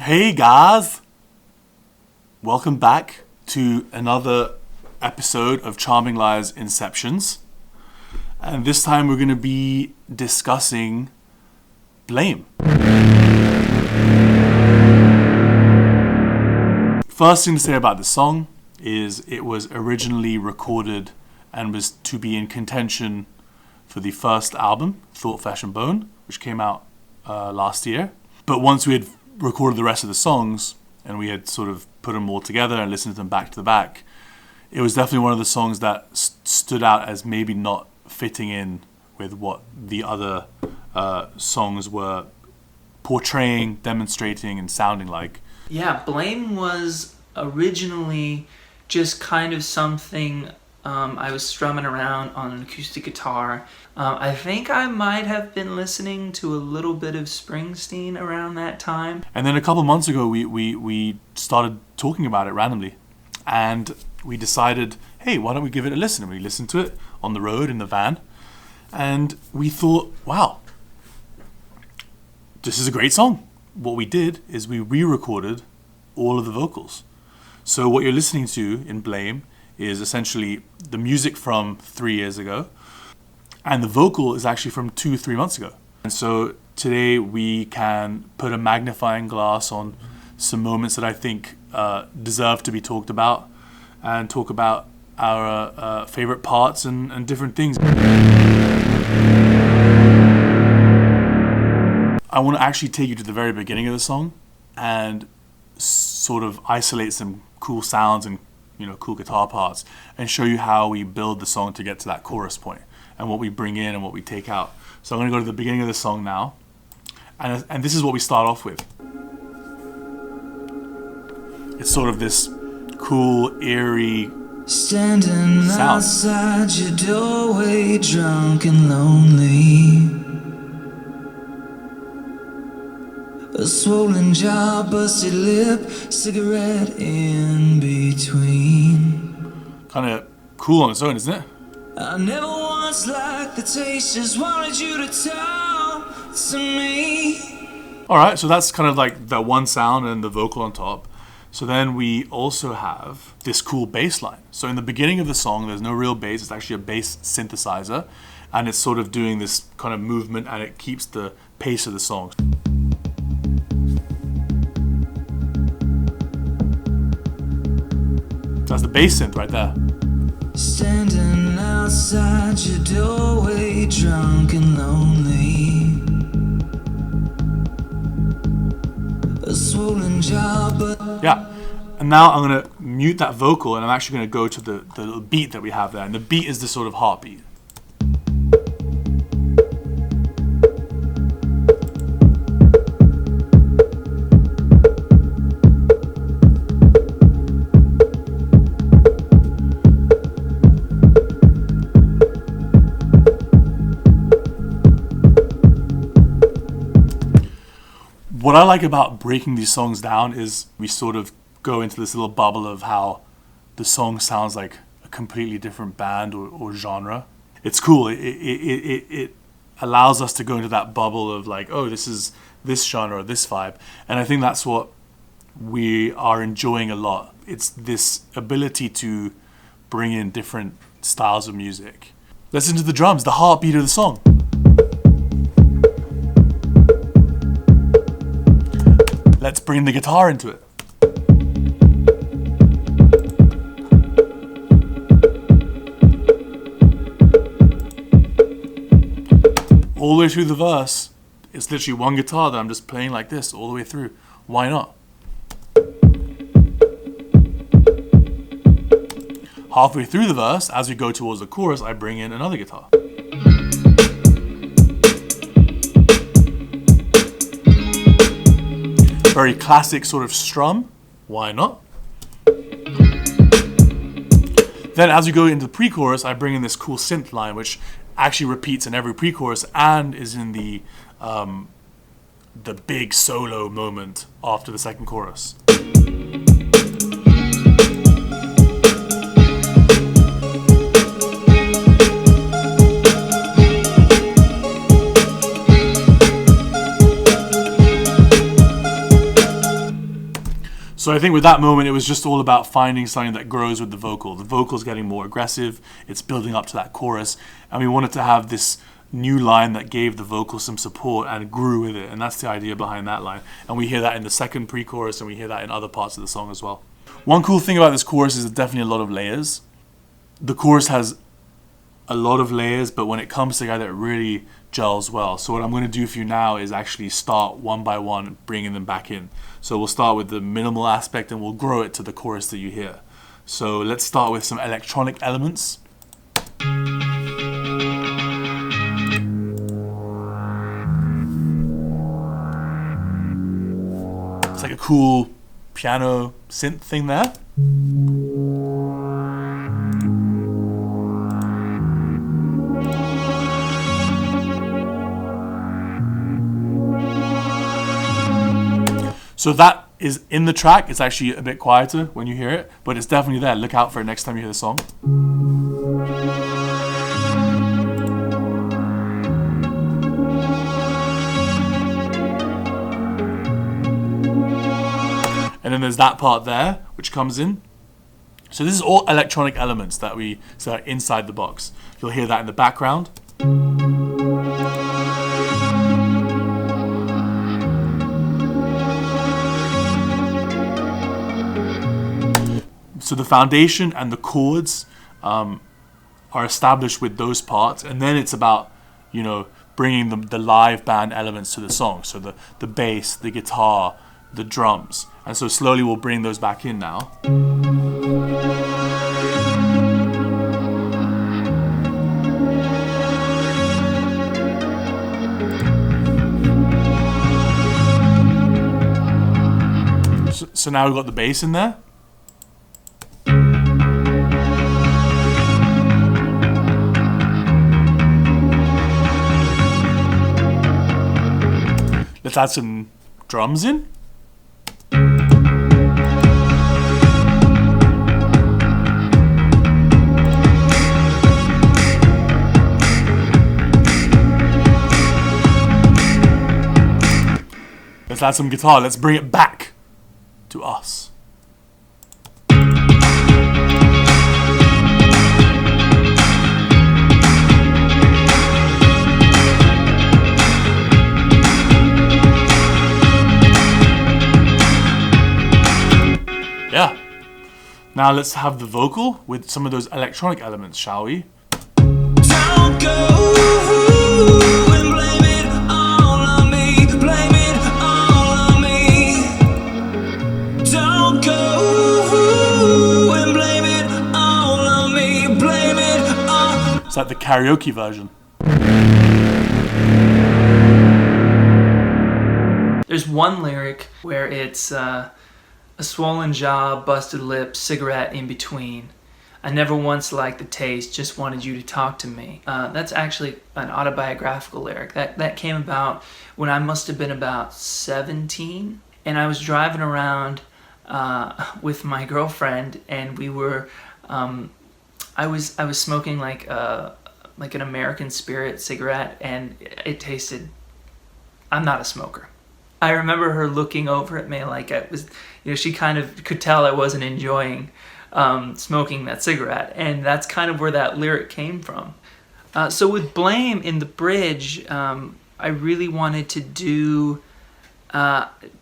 Hey guys! Welcome back to another episode of Charming Lies Inceptions. And this time we're going to be discussing Blame. First thing to say about the song is it was originally recorded and was to be in contention for the first album, Thought, Flesh and Bone, which came out last year. But once we had recorded the rest of the songs and we had sort of put them all together and listened to them back to back, it was definitely one of the songs that stood out as maybe not fitting in with what the other songs were portraying, demonstrating, and sounding like. Yeah, Blame was originally just kind of something I was strumming around on an acoustic guitar. I think I might have been listening to a little bit of Springsteen around that time. And then a couple months ago, we started talking about it randomly. And we decided, hey, why don't we give it a listen? And we listened to it on the road in the van. And we thought, wow, this is a great song. What we did is we re-recorded all of the vocals. So what you're listening to in Blame is essentially the music from 3 years ago, and the vocal is actually from 2-3 months ago. And so today we can put a magnifying glass on some moments that I think deserve to be talked about, and talk about our favorite parts and different things. I want to actually take you to the very beginning of the song and sort of isolate some cool sounds and cool guitar parts and show you how we build the song to get to that chorus point and what we bring in and what we take out. So I'm going to go to the beginning of the song now, and this is what we start off with. It's sort of this cool, eerie standing sound. Outside your doorway, drunk and lonely. A swollen jaw, busted lip, cigarette in between. Kind of cool on its own, isn't it? I never once liked the taste, just wanted you to talk to me. Alright, so that's kind of like the one sound and the vocal on top. So then we also have this cool bass line. So in the beginning of the song, there's no real bass, it's actually a bass synthesizer, and it's sort of doing this kind of movement, and it keeps the pace of the song. That's the bass synth right there. Standing outside your doorway, drunk and lonely. A swollen jaw, but yeah. And now I'm going to mute that vocal, and I'm actually going to go to the little beat that we have there. And the beat is the sort of heartbeat. What I like about breaking these songs down is we sort of go into this little bubble of how the song sounds like a completely different band or genre. It's cool. It allows us to go into that bubble of like, oh, this is this genre, this vibe. And I think that's what we are enjoying a lot. It's this ability to bring in different styles of music. Listen to the drums, the heartbeat of the song. Let's bring the guitar into it. All the way through the verse, it's literally one guitar that I'm just playing like this all the way through. Why not? Halfway through the verse, as we go towards the chorus, I bring in another guitar. Very classic sort of strum. Why not? Then as we go into the pre-chorus, I bring in this cool synth line, which actually repeats in every pre-chorus and is in the big solo moment after the second chorus. So I think with that moment, it was just all about finding something that grows with the vocal. The vocal's getting more aggressive. It's building up to that chorus. And we wanted to have this new line that gave the vocal some support and grew with it. And that's the idea behind that line. And we hear that in the second pre-chorus, and we hear that in other parts of the song as well. One cool thing about this chorus is there's definitely a lot of layers. The chorus has a lot of layers, but when it comes together, it really gels well. So what I'm going to do for you now is actually start one by one, bringing them back in. So we'll start with the minimal aspect and we'll grow it to the chorus that you hear. So let's start with some electronic elements. It's like a cool piano synth thing there. So that is in the track. It's actually a bit quieter when you hear it, but it's definitely there. Look out for it next time you hear the song. And then there's that part there, which comes in. So this is all electronic elements that we set inside the box. You'll hear that in the background. So the foundation and the chords are established with those parts, and then it's about, you know, bringing the live band elements to the song. So the bass, the guitar, the drums, and so slowly we'll bring those back in now. So now we've got the bass in there. Let's add some drums in. Let's add some guitar. Let's bring it back to us. Yeah. Now let's have the vocal with some of those electronic elements, shall we? Don't go and blame it all on me. Blame it all on me. Don't go and blame it all on me. Blame it all. It's like the karaoke version. There's one lyric where it's a swollen jaw, busted lips, cigarette in between. I never once liked the taste, just wanted you to talk to me. That's actually an autobiographical lyric. That came about when I must have been about 17, and I was driving around with my girlfriend, and we were, I was smoking like an American Spirit cigarette, and it tasted. I'm not a smoker. I remember her looking over at me like I was, you know, she kind of could tell I wasn't enjoying smoking that cigarette, and that's kind of where that lyric came from. So with Blame in the bridge, I really wanted to do,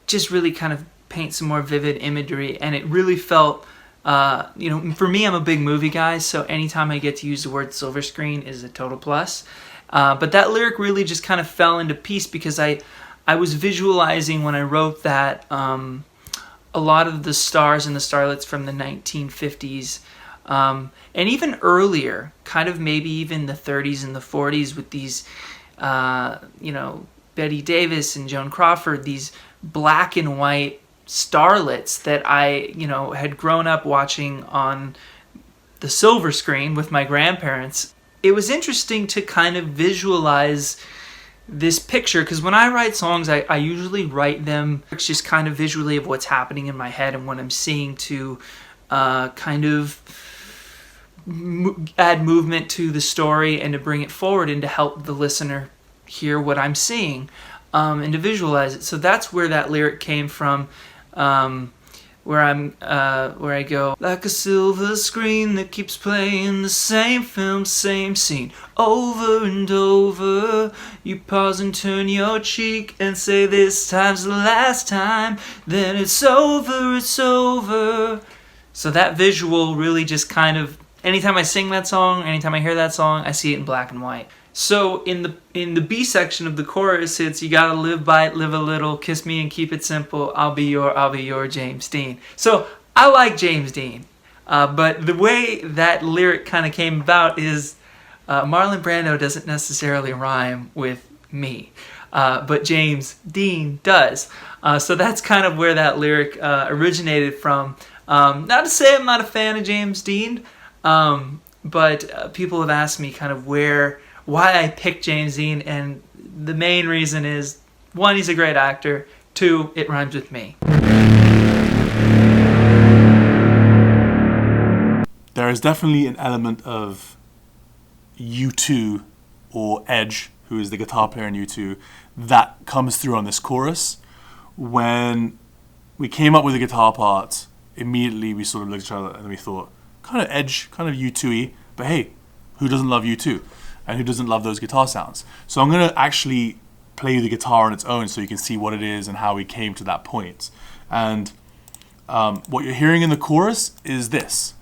just really kind of paint some more vivid imagery, and it really felt, you know, for me, I'm a big movie guy, so anytime I get to use the word silver screen is a total plus. But that lyric really just kind of fell into piece because I was visualizing when I wrote that a lot of the stars and the starlets from the 1950s and even earlier, kind of maybe even the 30s and the 40s with these, you know, Betty Davis and Joan Crawford, these black and white starlets that I, you know, had grown up watching on the silver screen with my grandparents. It was interesting to kind of visualize this picture, because when I write songs, I usually write them just kind of visually of what's happening in my head and what I'm seeing to kind of add movement to the story and to bring it forward and to help the listener hear what I'm seeing and to visualize it. So that's where that lyric came from. where I go, like a silver screen that keeps playing the same film, same scene, over and over. You pause and turn your cheek and say, this time's the last time, then it's over, it's over. So that visual really just kind of, anytime I sing that song, anytime I hear that song, I see it in black and white. So in the B section of the chorus, it's you gotta live by it, live a little, kiss me and keep it simple. I'll be your James Dean. So I like James Dean, but the way that lyric kind of came about is Marlon Brando doesn't necessarily rhyme with me, but James Dean does. So that's kind of where that lyric originated from. Not to say I'm not a fan of James Dean, but people have asked me kind of why I picked James Dean, and the main reason is, one, he's a great actor, two, it rhymes with me. There is definitely an element of U2 or Edge, who is the guitar player in U2, that comes through on this chorus. When we came up with the guitar part, immediately we sort of looked at each other and we thought, kind of Edge, kind of U2-y, but hey, who doesn't love U2? And who doesn't love those guitar sounds? So I'm going to actually play the guitar on its own so you can see what it is and how we came to that point. And what you're hearing in the chorus is this.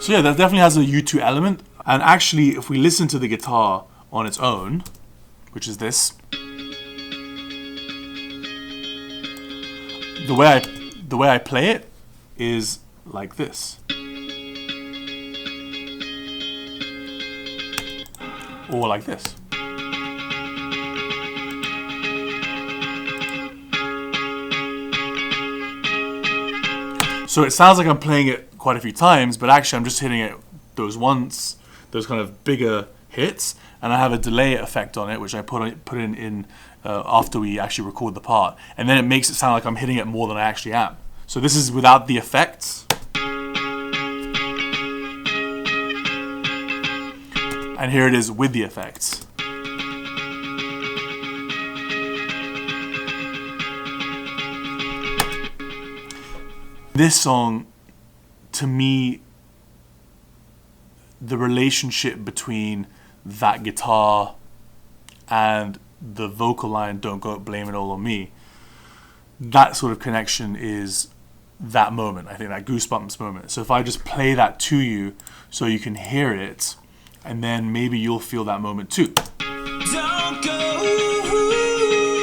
So yeah, that definitely has a U2 element. And actually, if we listen to the guitar on its own, which is this, the way I play it is like this, or like this. So it sounds like I'm playing it quite a few times, but actually I'm just hitting it those kind of bigger hits, and I have a delay effect on it, which I put in after we actually record the part, and then it makes it sound like I'm hitting it more than I actually am. So this is without the effects, and here it is with the effects. This song, to me, the relationship between that guitar and the vocal line, don't go blame it all on me, that sort of connection is that moment. I think that goosebumps moment. So if I just play that to you so you can hear it, and then maybe you'll feel that moment too. Don't go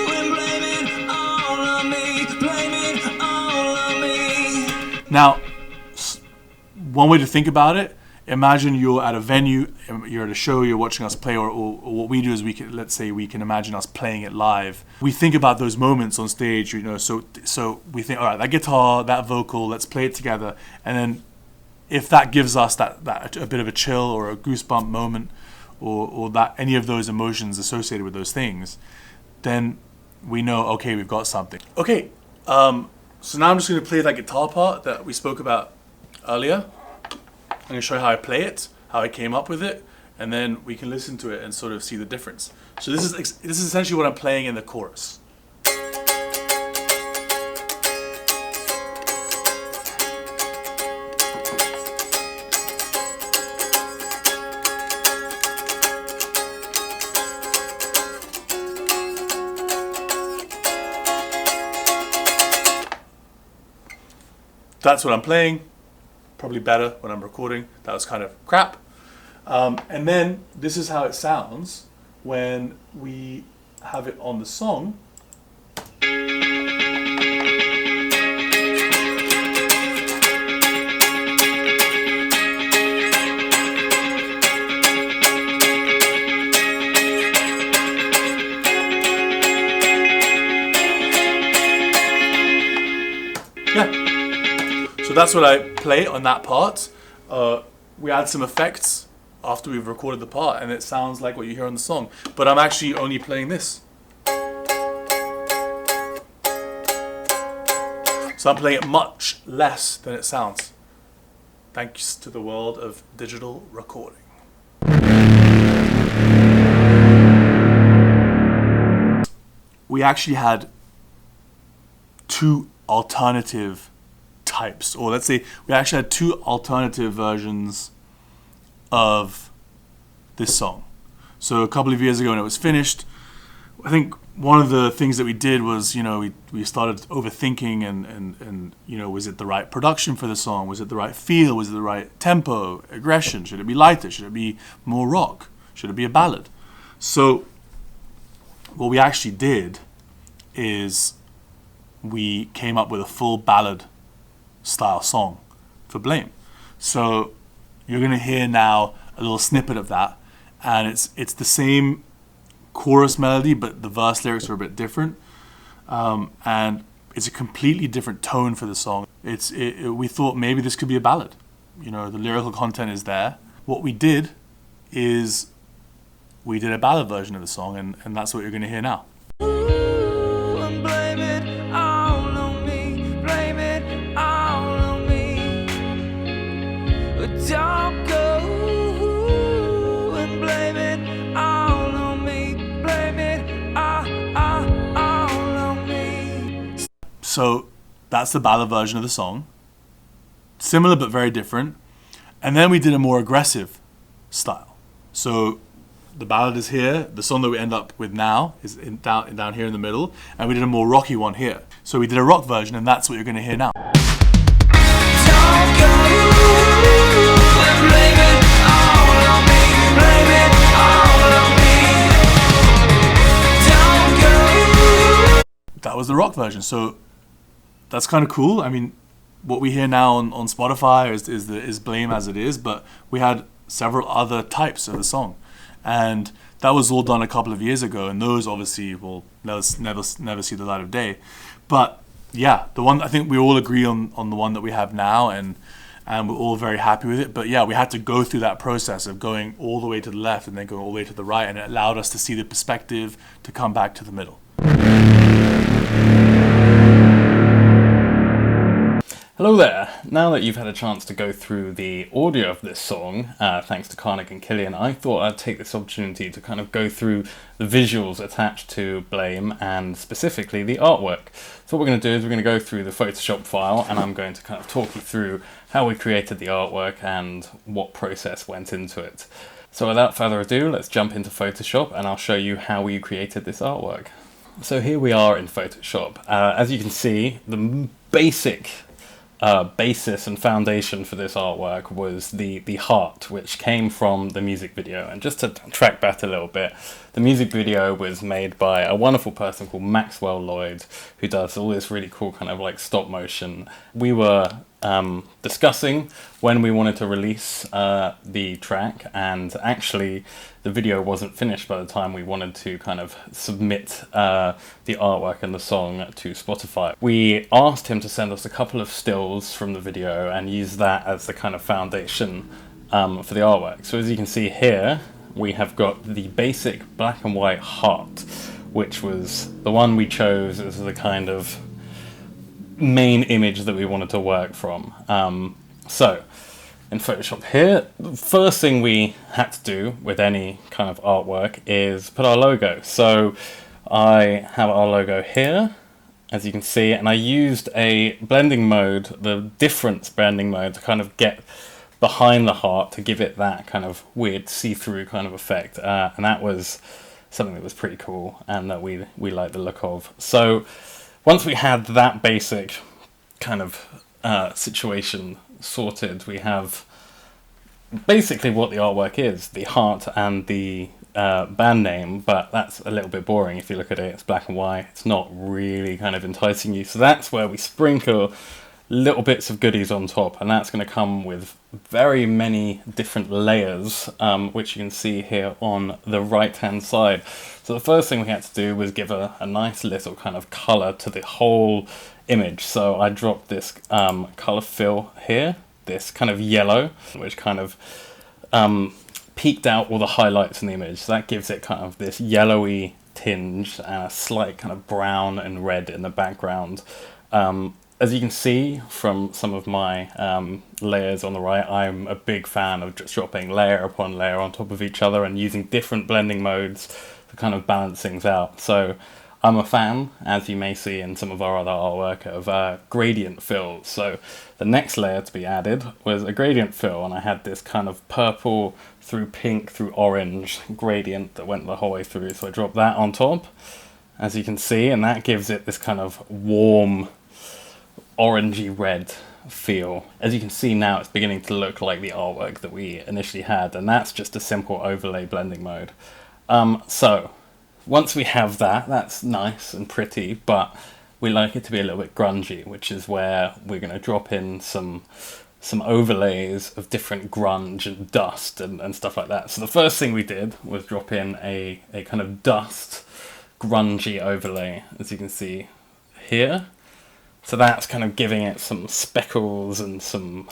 and blame it all on me, blame it all on me. Now, one way to think about it, imagine you're at a venue, you're at a show, you're watching us play, or what we do is let's say we can imagine us playing it live. We think about those moments on stage, so we think, all right, that guitar, that vocal, let's play it together, and then if that gives us that a bit of a chill or a goosebump moment, or that any of those emotions associated with those things, then we know, okay, we've got something. Okay, so now I'm just going to play that guitar part that we spoke about earlier. I'm going to show you how I play it, how I came up with it, and then we can listen to it and sort of see the difference. So this is essentially what I'm playing in the chorus. That's what I'm playing. Probably better when I'm recording. That was kind of crap. And then this is how it sounds when we have it on the song. Yeah. So that's what I play on that part. We add some effects after we've recorded the part, and it sounds like what you hear on the song. But I'm actually only playing this. So I'm playing it much less than it sounds. Thanks to the world of digital recording. we actually had two alternative types, or let's say we actually had two alternative versions of this song. So a couple of years ago when it was finished, I think one of the things that we did was, we started overthinking and was it the right production for the song? Was it the right feel? Was it the right tempo, aggression? Should it be lighter? Should it be more rock? Should it be a ballad? So what we actually did is we came up with a full ballad style song for Blame. So you're going to hear now a little snippet of that, and it's the same chorus melody, but the verse lyrics are a bit different, and it's a completely different tone for the song. We thought maybe this could be a ballad. The lyrical content is there. What we did is we did a ballad version of the song, and that's what you're going to hear now. Ooh, and blame it all on me, blame it all on me. Don't go and blame it all on me, blame it all on me. So that's the ballad version of the song. Similar but very different. And then we did a more aggressive style. So the ballad is here. The song that we end up with now is down here in the middle. And we did a more rocky one here. So we did a rock version, and that's what you're going to hear now. Don't go and blame it all on me, blame it all on me. Don't go. That was the rock version. So that's kind of cool. I mean, what we hear now on Spotify is Blame as it is, but we had several other types of the song. And that was all done a couple of years ago, and those obviously will never see the light of day. But yeah, the one I think we all agree on the one that we have now, and we're all very happy with it. But yeah, we had to go through that process of going all the way to the left and then going all the way to the right, and it allowed us to see the perspective to come back to the middle. Hello there. Now that you've had a chance to go through the audio of this song, thanks to Karnik and Killian, I thought I'd take this opportunity to kind of go through the visuals attached to Blame, and specifically the artwork. So what we're going to do is we're going to go through the Photoshop file, and I'm going to kind of talk you through how we created the artwork and what process went into it. So without further ado, let's jump into Photoshop, and I'll show you how we created this artwork. So here we are in Photoshop. As you can see, the basic basis and foundation for this artwork was the heart, which came from the music video. And just to track back a little bit, the music video was made by a wonderful person called Maxwell Lloyd, who does all this really cool kind of like stop motion. We were discussing when we wanted to release the track, and actually the video wasn't finished by the time we wanted to kind of submit the artwork and the song to Spotify. We asked him to send us a couple of stills from the video and use that as the kind of foundation for the artwork. So as you can see here, we have got the basic black and white heart, which was the one we chose as the kind of main image that we wanted to work from. So in Photoshop here, the first thing we had to do with any kind of artwork is put our logo. So I have our logo here, as you can see, and I used a blending mode, the difference blending mode, to kind of get behind the heart to give it that kind of weird see-through kind of effect, and that was something that was pretty cool and that we liked the look of. So once we had that basic kind of situation sorted, we have basically what the artwork is, the heart and the band name, but that's a little bit boring if you look at it. It's black and white, it's not really kind of enticing you, so that's where we sprinkle little bits of goodies on top, and that's going to come with very many different layers, which you can see here on the right hand side. So the first thing we had to do was give a nice little kind of color to the whole image. So I dropped this color fill here, this kind of yellow, which kind of peeked out all the highlights in the image. So that gives it kind of this yellowy tinge and a slight kind of brown and red in the background. As you can see from some of my layers on the right, I'm a big fan of just dropping layer upon layer on top of each other and using different blending modes to kind of balance things out. So I'm a fan, as you may see in some of our other artwork, of gradient fills. So the next layer to be added was a gradient fill, and I had this kind of purple through pink through orange gradient that went the whole way through. So I dropped that on top, as you can see, and that gives it this kind of warm, orangey red feel. As you can see now, it's beginning to look like the artwork that we initially had, and that's just a simple overlay blending mode. So once we have that, that's nice and pretty, but we like it to be a little bit grungy, which is where we're going to drop in some overlays of different grunge and dust and stuff like that. So the first thing we did was drop in a kind of dust grungy overlay, as you can see here. So that's kind of giving it some speckles and some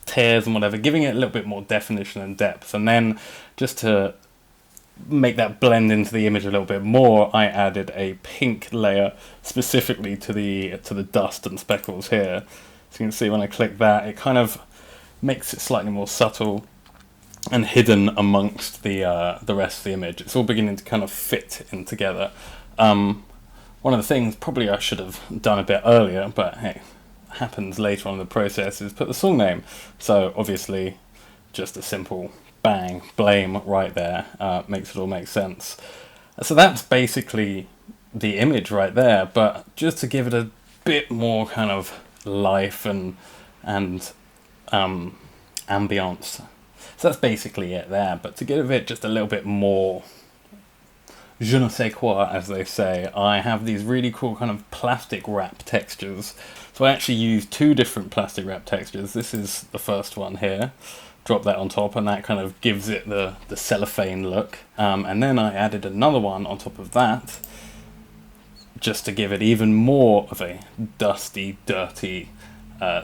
tears and whatever, giving it a little bit more definition and depth. And then just to make that blend into the image a little bit more, I added a pink layer specifically to the dust and speckles here. So you can see when I click that, it kind of makes it slightly more subtle and hidden amongst the rest of the image. It's all beginning to kind of fit in together. One of the things probably I should have done a bit earlier, but hey, happens later on in the process, is put the song name. So obviously just a simple bang, blame right there, makes it all make sense. So that's basically the image right there, but just to give it a bit more kind of life and ambience. So that's basically it there, but to give it just a little bit more je ne sais quoi, as they say, I have these really cool kind of plastic wrap textures. So I actually used 2 different plastic wrap textures. This is the first one here. Drop that on top, and that kind of gives it the cellophane look. And then I added another one on top of that, just to give it even more of a dusty, dirty,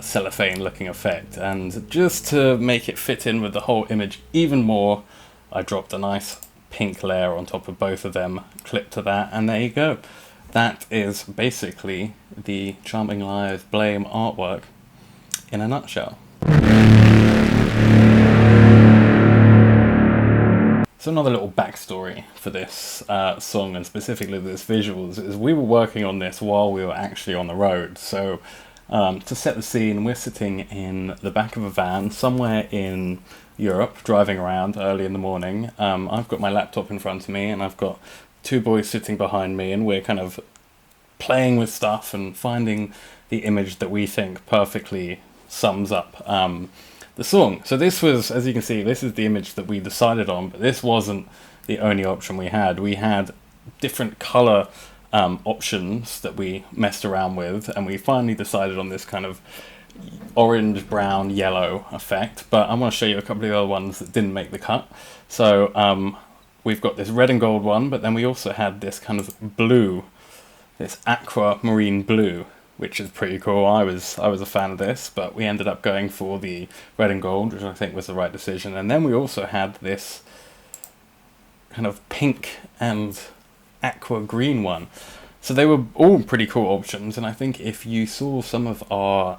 cellophane looking effect. And just to make it fit in with the whole image even more, I dropped a nice pink layer on top of both of them, clip to that, and there you go. That is basically the Charming Liars Blame artwork in a nutshell. So another little backstory for this song, and specifically this visuals, is we were working on this while we were actually on the road. So to set the scene, we're sitting in the back of a van somewhere in Europe, driving around early in the morning. I've got my laptop in front of me, and I've got 2 boys sitting behind me, and we're kind of playing with stuff and finding the image that we think perfectly sums up the song. So this was, as you can see, this is the image that we decided on, but this wasn't the only option we had. We had different color options that we messed around with, and we finally decided on this kind of orange, brown, yellow effect, but I want to show you a couple of the other ones that didn't make the cut. So we've got this red and gold one, but then we also had this kind of blue, this aquamarine blue, which is pretty cool. I was a fan of this, but we ended up going for the red and gold, which I think was the right decision. And then we also had this kind of pink and aqua green one. So they were all pretty cool options, and I think if you saw some of our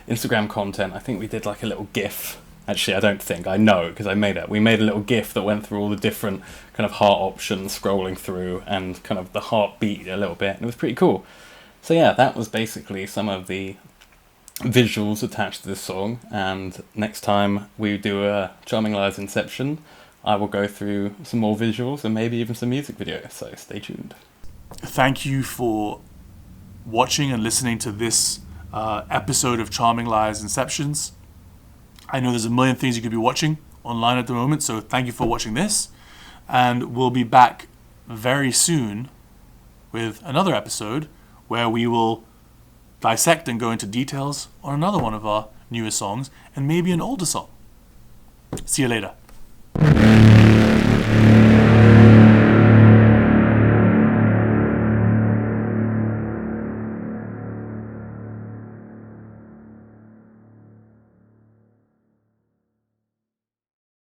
Instagram content, I think we did like a little GIF. Actually, I don't think, I know, because I made it. We made a little GIF that went through all the different kind of heart options, scrolling through, and kind of the heartbeat a little bit, and it was pretty cool. So yeah, that was basically some of the visuals attached to this song, and next time we do a Charming Liars Inception, I will go through some more visuals and maybe even some music videos, so stay tuned. Thank you for watching and listening to this episode of Charming Liars Inceptions. I know there's a million things you could be watching online at the moment, so thank you for watching this. And we'll be back very soon with another episode where we will dissect and go into details on another one of our newest songs and maybe an older song. See you later.